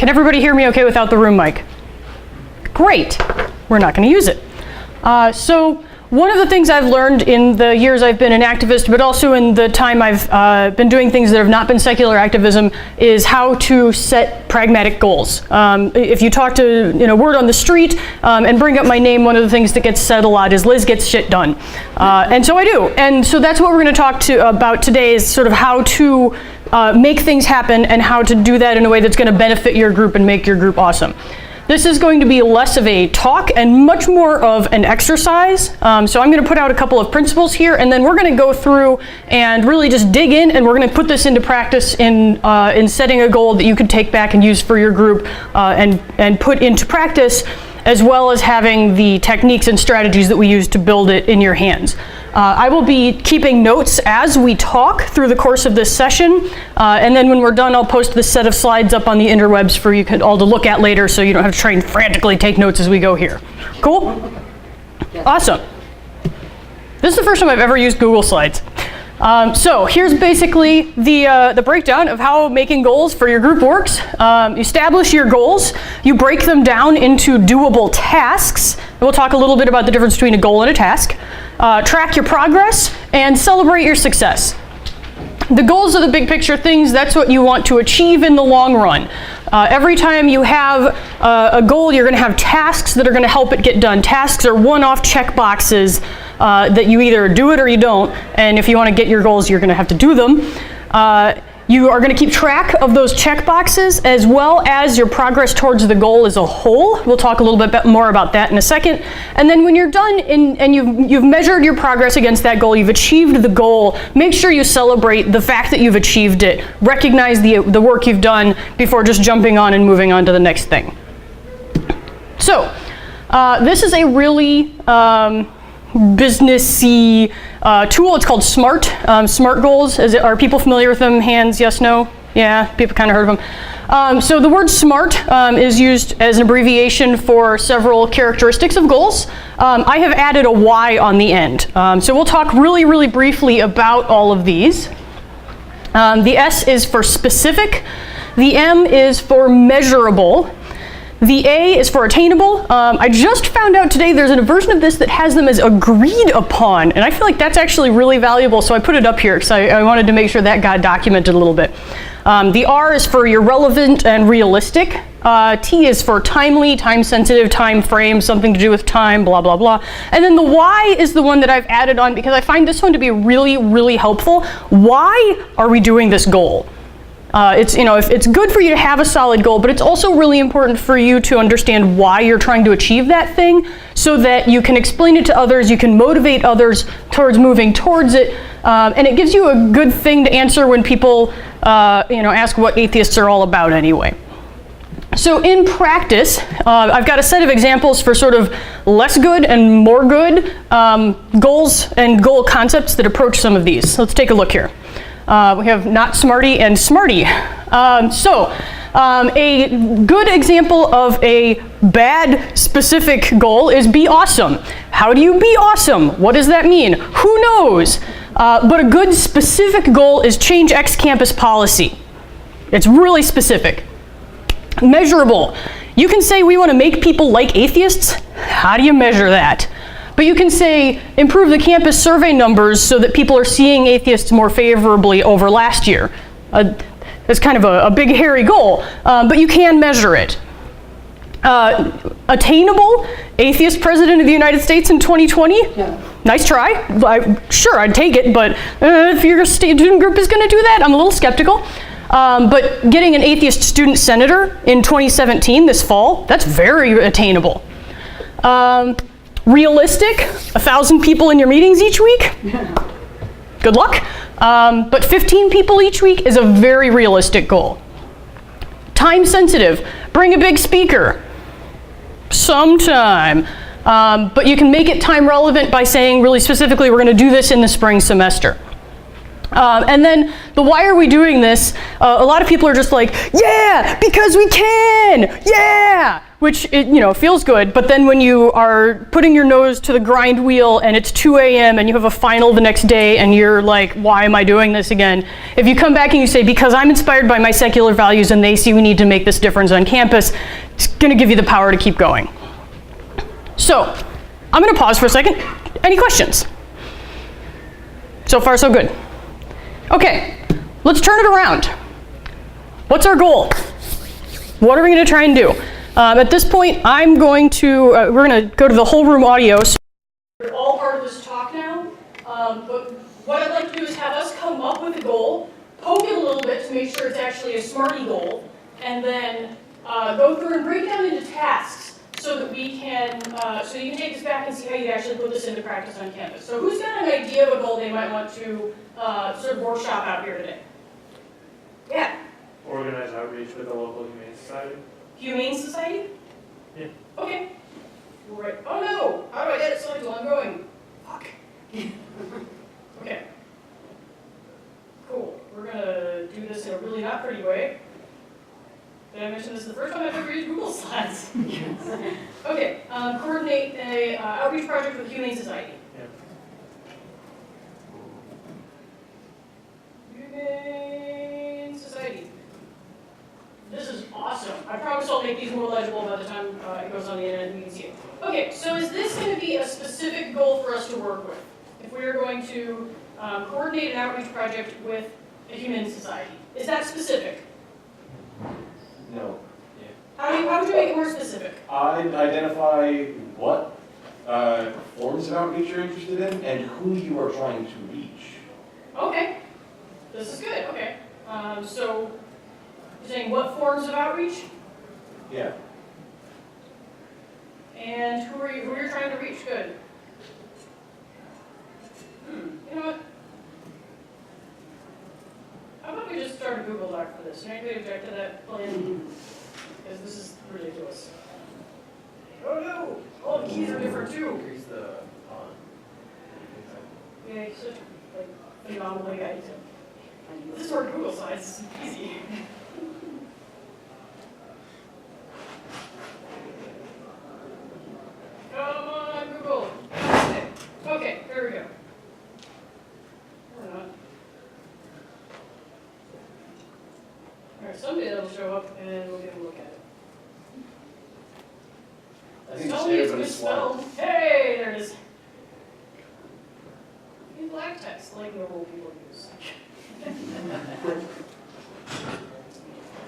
Can everybody hear me okay without the room mic? Great. We're not going to use it. So one of the things I've learned in the years I've been an activist, but also in the time I've been doing things that have not been secular activism, is how to set pragmatic goals. If you talk to word on the street and bring up my name, one of the things that gets said a lot is Liz gets shit done. And so I do. And so that's what we're going to talk about today, is sort of how to make things happen and how to do that in a way that's going to benefit your group and make your group awesome. This is going to be less of a talk and much more of an exercise. So I'm going to put out a couple of principles here, and then we're going to go through and really just dig in, and we're going to put this into practice in setting a goal that you can take back and use for your group and put into practice, as well as having the techniques and strategies that we use to build it in your hands. I will be keeping notes as we talk through the course of this session, and then when we're done, I'll post this set of slides up on the interwebs for you all to look at later, so you don't have to try and frantically take notes as we go here. Cool? Awesome. This is the first time I've ever used Google Slides. So here's basically the breakdown of how making goals for your group works. You establish your goals, you break them down into doable tasks. We'll talk a little bit about the difference between a goal and a task. Track your progress and celebrate your success. The goals are the big picture things. That's what you want to achieve in the long run. Every time you have a goal, you're going to have tasks that are going to help it get done. Tasks are one-off check boxes that you either do it or you don't. And if you want to get your goals, you're going to have to do them. You are going to keep track of those check boxes as well as your progress towards the goal as a whole. We'll talk a little bit more about that in a second. And then when you're done and you've measured your progress against that goal, you've achieved the goal, make sure you celebrate the fact that you've achieved it. Recognize the work you've done before just jumping on and moving on to the next thing. So this is a really businessy tool. It's called SMART. SMART goals. Are people familiar with them? Hands, yes, no? Yeah, people kind of heard of them. So the word SMART is used as an abbreviation for several characteristics of goals. I have added a Y on the end. So we'll talk really, really briefly about all of these. The S is for specific. The M is for measurable. The A is for attainable. I just found out today there's a version of this that has them as agreed upon, and I feel like that's actually really valuable, so I put it up here because I wanted to make sure that got documented a little bit. The R is for you're relevant and realistic. T is for timely, time-sensitive, time frame, something to do with time, blah, blah, blah. And then the Y is the one that I've added on because I find this one to be really, really helpful. Why are we doing this goal? It's good for you to have a solid goal, but it's also really important for you to understand why you're trying to achieve that thing so that you can explain it to others, you can motivate others towards moving towards it, and it gives you a good thing to answer when people ask what atheists are all about anyway. So in practice, I've got a set of examples for sort of less good and more good goals and goal concepts that approach some of these. Let's take a look here. We have not smarty and smarty. A good example of a bad specific goal is be awesome. How do you be awesome? What does that mean? Who knows? But a good specific goal is change X campus policy. It's really specific. Measurable. You can say we want to make people like atheists. How do you measure that? But you can say, improve the campus survey numbers so that people are seeing atheists more favorably over last year. It's kind of a big, hairy goal, but you can measure it. Attainable, atheist president of the United States in 2020? Yeah. Nice try. Sure, I'd take it, but if your student group is going to do that, I'm a little skeptical. But getting an atheist student senator in 2017, this fall, that's very attainable. Realistic, 1,000 people in your meetings each week? Good luck. But 15 people each week is a very realistic goal. Time sensitive, bring a big speaker. Sometime. But you can make it time relevant by saying really specifically, we're going to do this in the spring semester. And then the why are we doing this? A lot of people are just like, yeah, because we can, yeah. which feels good, but then when you are putting your nose to the grind wheel and it's 2 a.m. and you have a final the next day and you're like, why am I doing this again? If you come back and you say, because I'm inspired by my secular values and they see we need to make this difference on campus, it's gonna give you the power to keep going. So, I'm gonna pause for a second. Any questions? So far, so good. Okay, let's turn it around. What's our goal? What are we gonna try and do? At this point, I'm going to, we're gonna go to the whole room audio. So we're all part of this talk now, but what I'd like to do is have us come up with a goal, poke it a little bit to make sure it's actually a smarty goal, and then go through and break it down into tasks so that we can, so you can take this back and see how you actually put this into practice on campus. So who's got an idea of a goal they might want to sort of workshop out here today? Yeah? Organize outreach with the local humane society. Humane Society? Yeah. Okay. Right. Oh no! How do I edit slides while I'm going? Fuck. Okay. Cool. We're gonna do this in a really not pretty way. Did I mention this is the first time I've ever used Google Slides? Okay. Coordinate a outreach project with Humane Society. Yeah. Humane Society. This is awesome. I promise I'll make these more legible by the time it goes on the internet and we can see it. Okay, so is this going to be a specific goal for us to work with? If we are going to coordinate an outreach project with a human society, is that specific? No. How would you make it more specific? I'd identify what forms of outreach you're interested in and who you are trying to reach. Okay, this is good. Okay, so you're saying what forms of outreach? Yeah. And who you're trying to reach? Good. You know what? How about we just start a Google Doc for this? Can anybody object to that plan? Because this is ridiculous. Oh no! All the keys are different too. Increase the Yeah, he's such like phenomenal guy. This is where Google Slides is easy. Come on, Google. Okay, there we go. Or not. Alright, someday that'll show up and we'll get a look at it. I think Tell me it's everybody's misspelled. Hey, there it is. In black text, like normal people use.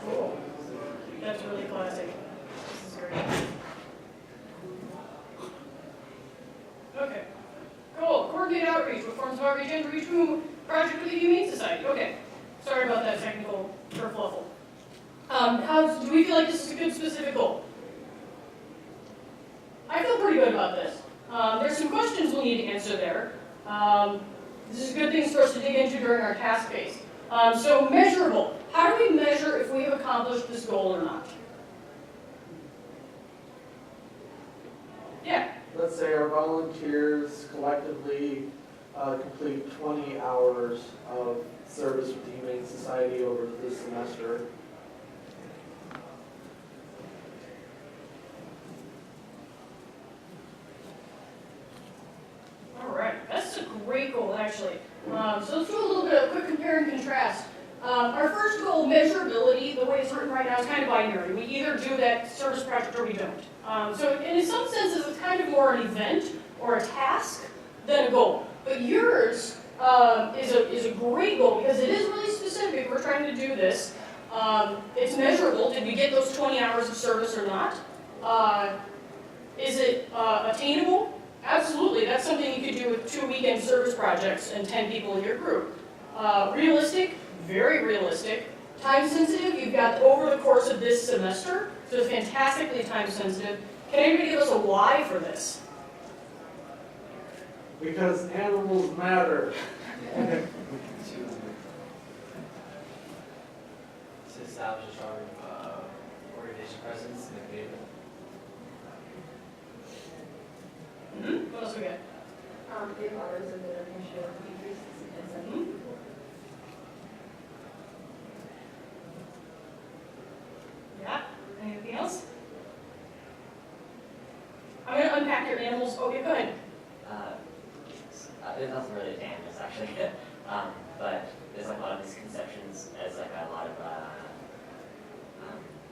Cool. That's really classic. This is great. Okay. Cool. Coordinate outreach. What forms of outreach and reach whom? Project with the Humane Society. Okay. Sorry about that technical kerfluffle. Do we feel like this is a good specific goal? I feel pretty good about this. There's some questions we'll need to answer there. This is good things for us to dig into during our task phase. So measurable. How do we measure if we have accomplished this goal or not? Yeah. Let's say our volunteers collectively complete 20 hours of service with the Humane Society over this semester. All right, that's a great goal, actually. So let's do a little bit of a quick compare and contrast. Our first goal, measurability, the way it's written right now is kind of binary. We either do that service project or we don't. So in some senses, it's kind of more an event or a task than a goal. But yours is a great goal because it is really specific. We're trying to do this. It's measurable. Did we get those 20 hours of service or not? Is it attainable? Absolutely. That's something you could do with 2 weekend service projects and 10 people in your group. Realistic? Very realistic. Time sensitive? You've got over the course of this semester, so it's fantastically time sensitive. Can anybody give us a why for this? Because animals matter. To establish a strong organization presence in the community. What else we got? If others in the initiative increases in Yeah. Anything else? there's nothing really to animals actually, but there's like a lot of misconceptions as like a lot of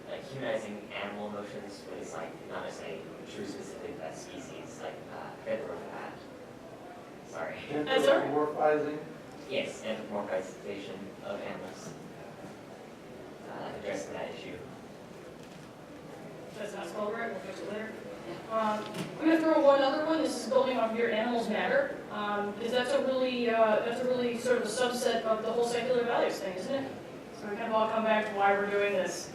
like humanizing animal emotions, but it's like not necessarily true specific to that species. Like I forget the word for that. Sorry. Anthropomorphizing. Yes, anthropomorphization of animals. Addressing that issue. That's not spelled right, we'll fix it later. I'm going to throw one other one. This is building off your animals matter, because that's a really sort of a subset of the whole secular values thing, isn't it? So we kind of all come back to why we're doing this.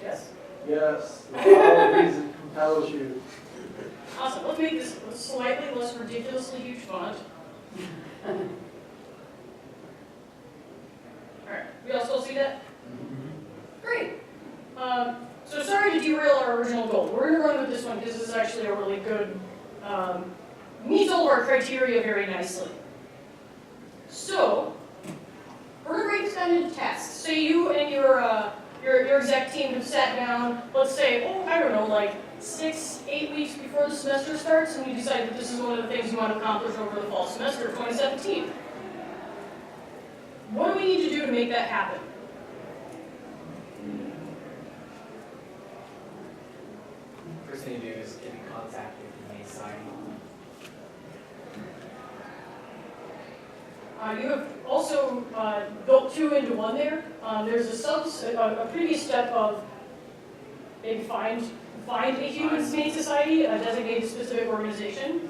Yes? Yes, the power of reason compels you. Awesome. Let's make this a slightly less ridiculously huge font. All right. We all still see that? Great. So sorry to derail our original goal. We're going to run with this one because this is actually a really good, meets all of our criteria very nicely. So, we're going to break this down into tasks. Say you and your exec team have sat down, let's say, I don't know, like 6-8 weeks before the semester starts, and you decide that this is one of the things you want to accomplish over the fall semester of 2017. What do we need to do to make that happen? First thing to do is get in contact with the main society. You have also built two into one there. There's a previous step of maybe find a humane society, a designated specific organization.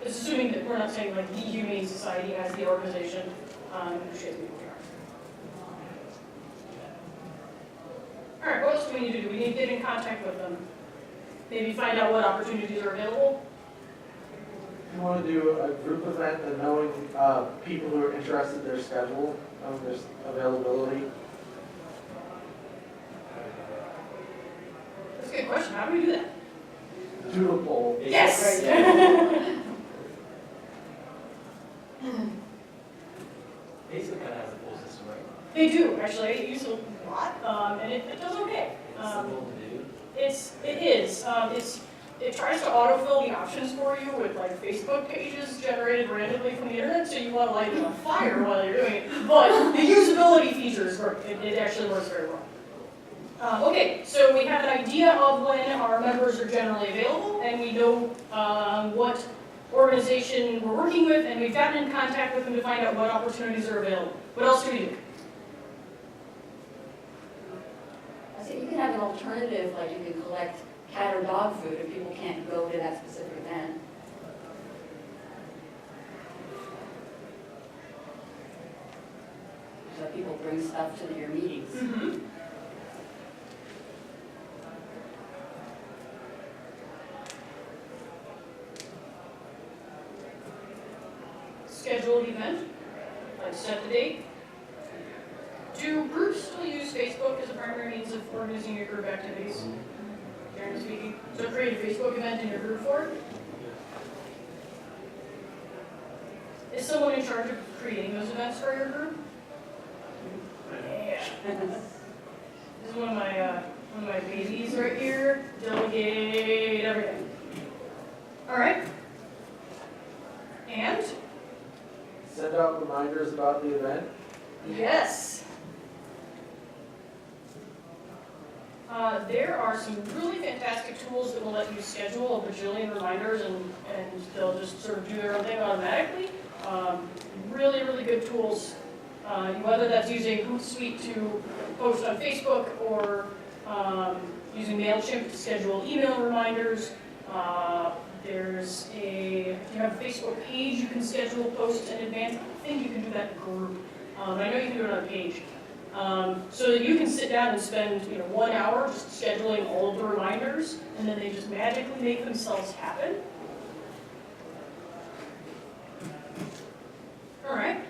It's assuming that we're not saying like the Humane Society as the organization, which is we are. All right, what else do we need to do? We need to get in contact with them. Maybe find out what opportunities are available. You want to do a group event and knowing people who are interested, their schedule, their availability. That's a good question. How do we do that? Doodle poll. Yes! Facebook kind of has a poll system, right? They do, actually. I use it a lot, and it does okay. It's simple to do. It is. It tries to autofill the options for you with like Facebook pages generated randomly from the internet, so you want to light it on fire while you're doing it. But the usability features work. It actually works very well. Okay, so we have an idea of when our members are generally available, and we know what organization we're working with, and we've gotten in contact with them to find out what opportunities are available. What else do we do? I said you can have an alternative, like you can collect cat or dog food if people can't go to that specific event. So people bring stuff to your meetings. Mm-hmm. Schedule an event, like set the date. Do groups still use Facebook as a primary means of organizing your group activities? Generally speaking. So create a Facebook event in your group for it. Is someone in charge of creating those events for your group? Yeah. This is one of my babies right here. Delegate everything. All right. And Send out reminders about the event. yes. There are some really fantastic tools that will let you schedule a bajillion reminders and they'll just sort of do their own thing automatically. Really, really good tools. Whether that's using Hootsuite to post on Facebook or using MailChimp to schedule email reminders. If you have a Facebook page, you can schedule posts in advance. I think you can do that in a group. I know you can do it on a page. So that you can sit down and spend 1 hour just scheduling all of the reminders, and then they just magically make themselves happen. All right.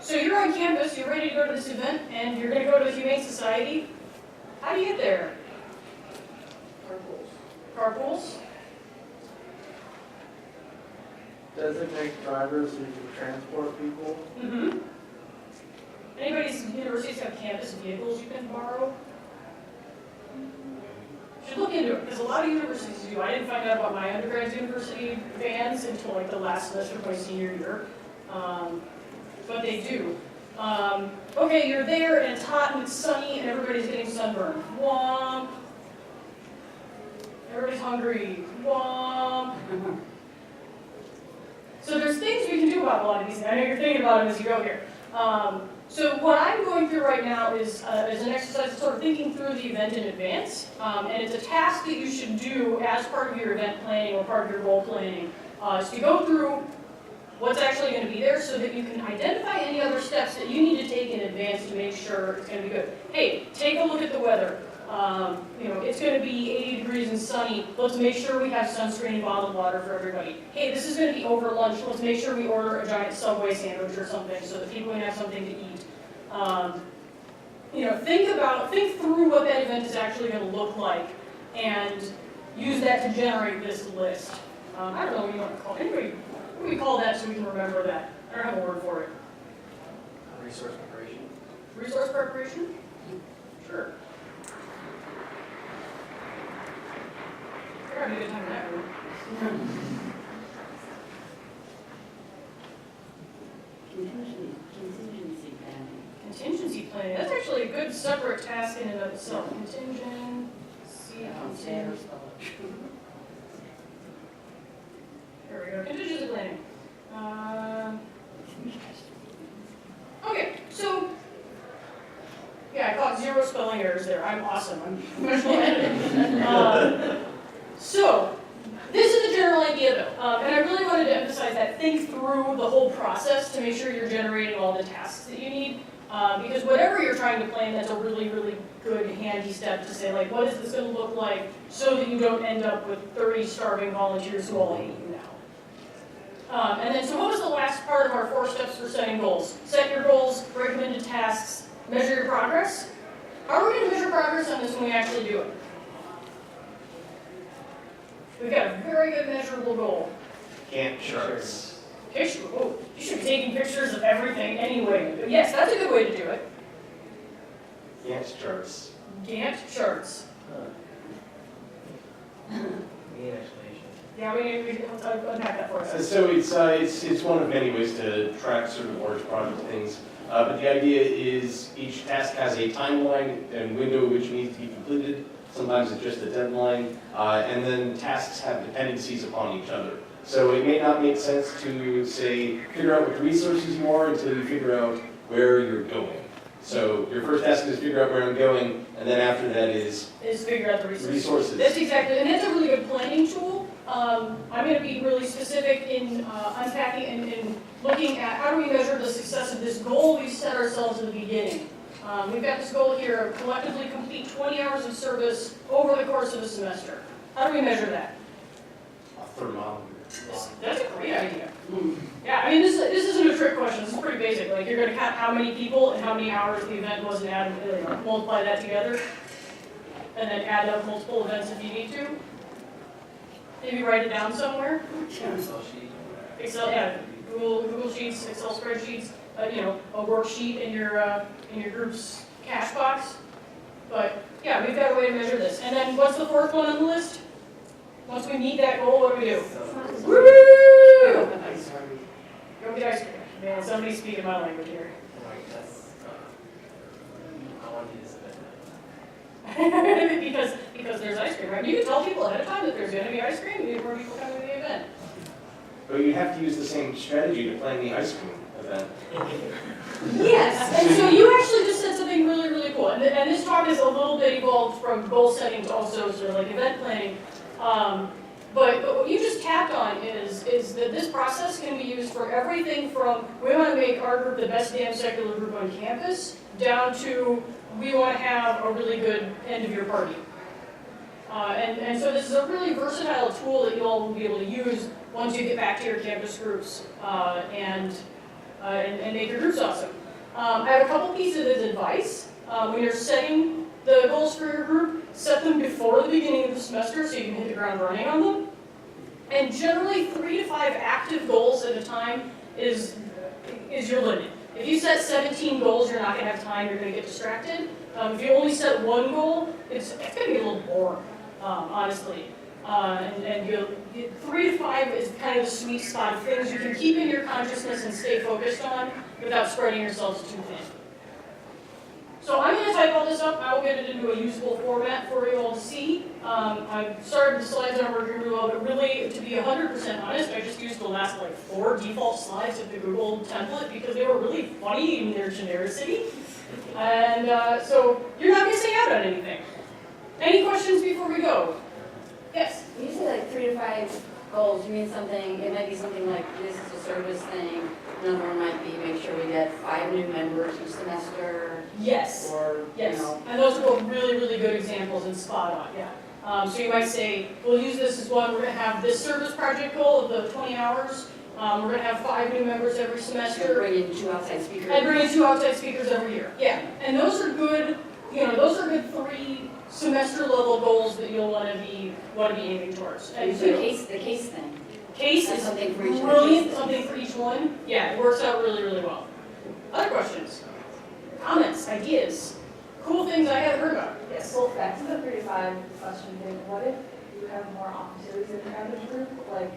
So you're on campus, you're ready to go to this event, and you're going to go to the Humane Society. How do you get there? Carpools? Designate drivers who can transport people. Mm-hmm. Anybody's universities have campus vehicles you can borrow? Should look into it, because a lot of universities do. I didn't find out about my undergrad university bans until like the last semester of my senior year. But they do. Okay, you're there and it's hot and it's sunny and everybody's getting sunburned. Womp. Everybody's hungry. Womp. So there's things we can do about a lot of these. I know you're thinking about them as you go here. So what I'm going through right now is an exercise of sort of thinking through the event in advance. And it's a task that you should do as part of your event planning or part of your goal planning. So you go through what's actually going to be there so that you can identify any other steps that you need to take in advance to make sure it's going to be good. Hey, take a look at the weather. It's going to be 80 degrees and sunny. Let's make sure we have sunscreen and bottled water for everybody. Hey, this is going to be over lunch. Let's make sure we order a giant Subway sandwich or something so that people can have something to eat. Think through what that event is actually going to look like and use that to generate this list. I don't know what you want to call it. Anybody, what do we call that so we can remember that? I don't have a word for it. Resource preparation. Resource preparation? Sure. We're having a good time in that room. Contingency planning. Contingency planning. That's actually a good separate task in and of itself. Contingency. There we go. Contingency planning. Okay, so yeah, I caught 0 spelling errors there. I'm awesome. I'm professional editing. So this is the general idea, though, and I really wanted to emphasize that. Think through the whole process to make sure you're generating all the tasks that you need. Because whatever you're trying to plan, that's a really, really good, handy step to say, like, what is this going to look like so that you don't end up with 30 starving volunteers who all hate you now. And then, so what was the last part of our 4 steps for setting goals? Set your goals, recommended tasks, measure your progress. How are we going to measure progress on this when we actually do it? We've got a very good measurable goal. Gantt charts. You should be taking pictures of everything anyway. But yes, that's a good way to do it. Gantt charts. Gantt charts. Yeah, we unpack that for us. So it's one of many ways to track sort of large project things. But the idea is each task has a timeline and window which needs to be completed. Sometimes it's just a deadline. And then tasks have dependencies upon each other. So it may not make sense to, say, figure out which resources you are until you figure out where you're going. So your first task is figure out where I'm going, and then after that is figure out the resources. That's exactly, and that's a really good planning tool. I'm going to be really specific in unpacking and looking at how do we measure the success of this goal we set ourselves at the beginning. We've got this goal here of collectively complete 20 hours of service over the course of a semester. How do we measure that? a thermometer. That's a great idea. Yeah, I mean, this isn't a trick question. This is pretty basic. Like, you're going to count how many people and how many hours the event was and add, multiply that together, and then add up multiple events if you need to. Maybe write it down somewhere. Excel, yeah, Google Sheets, Excel spreadsheets. A worksheet in your group's cash box. But yeah, we've got a way to measure this. And then what's the 4th one on the list? Once we meet that goal, what do we do? Woo! Go get ice cream. Man, somebody's speaking my language here. I want to do this event. because there's ice cream, right? You can tell people ahead of time that there's going to be ice cream before people come to the event. But you have to use the same strategy to plan the ice cream event. Yes, and so you actually just said something really, really cool. And this talk is a little bit evolved from goal setting to also sort of like event planning. But what you just tapped on is that this process can be used for everything from we want to make our group the best damn secular group on campus down to we want to have a really good end of your party. And so this is a really versatile tool that you all will be able to use once you get back to your campus groups and make your groups awesome. I have a couple pieces of advice. When you're setting the goals for your group, set them before the beginning of the semester so you can hit the ground running on them. And generally 3 to 5 active goals at a time is your limit. If you set 17 goals, you're not going to have time, you're going to get distracted. If you only set 1 goal, it's going to be a little boring. honestly. And 3 to 5 is kind of the sweet spot of things you can keep in your consciousness and stay focused on without spreading yourselves too thin. So I'm going to type all this up. I will get it into a usable format for you all to see. I've started the slides that I'm working really well, but really, to be 100% honest, I just used the last 4 default slides of the Google template because they were really funny in their genericity. And so you're not missing out on anything. Any questions before we go? Yes? When you say 3 to 5 goals, you mean something, it might be something like this is a service thing, another one might be make sure we get 5 new members each semester. Yes. Or, Yes, you know. and those are both really, really good examples and spot on, yeah. So you might say, we'll use this as one, we're going to have this service project goal of the 20 hours. We're going to have 5 new members every semester. Bring in 2 outside speakers. And bring in 2 outside speakers every year. Yeah, and those are good, those are good 3 semester level goals that you'll want to be aiming towards. And And so the case thing. case That's is something for each of the brilliant, cases. something for each one. Yeah, it works out really, really well. Other questions? Comments, ideas, cool things I hadn't heard about? Yes. Well, back to the 3 to 5 question thing, what if you have more opportunities in your average group? Like,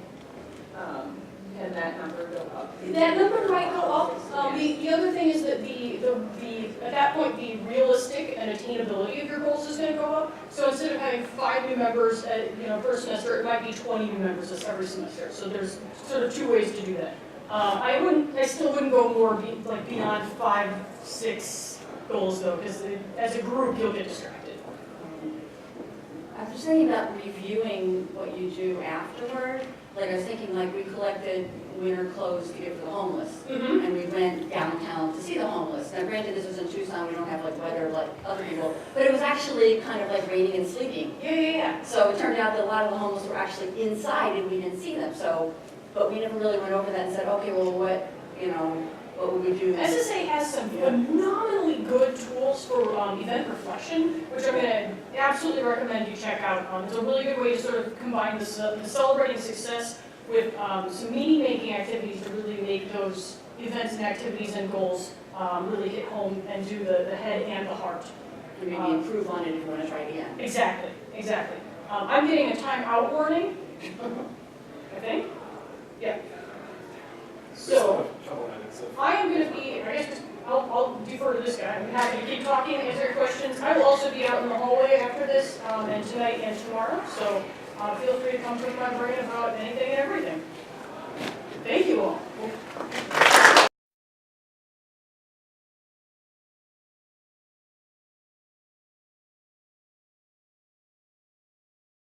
can that number go up? That number might go up. The other thing is that at that point, the realistic and attainability of your goals is going to go up. So instead of having 5 new members per semester, it might be 20 new members every semester. So there's sort of 2 ways to do that. I still wouldn't go more beyond 5, 6 goals though, because as a group you'll get distracted. I was just thinking about reviewing what you do afterward. I was thinking we collected winter clothes to give to the homeless. Mm-hmm. And we went downtown to see the homeless. Now granted this was in Tucson, we don't have weather like other people, but it was actually kind of raining and sleeting. Yeah. So it turned out that a lot of the homeless were actually inside and we didn't see them. But we never really went over that and said, okay, well what would we do? SSA has some phenomenally good tools for event reflection, which I'm going to absolutely recommend you check out. It's a really good way to sort of combine the celebrating success with some meaning-making activities to really make those events and activities and goals really hit home and do the head and the heart. And maybe improve on it if you want to try it again. Exactly. I'm getting a timeout warning, I think. Yeah. So, I am going to be, I guess I'll defer to this guy. I'm happy to keep talking and answer your questions. I will also be out in the hallway after this, and tonight and tomorrow, so feel free to come pick my brain about anything and everything. Thank you all.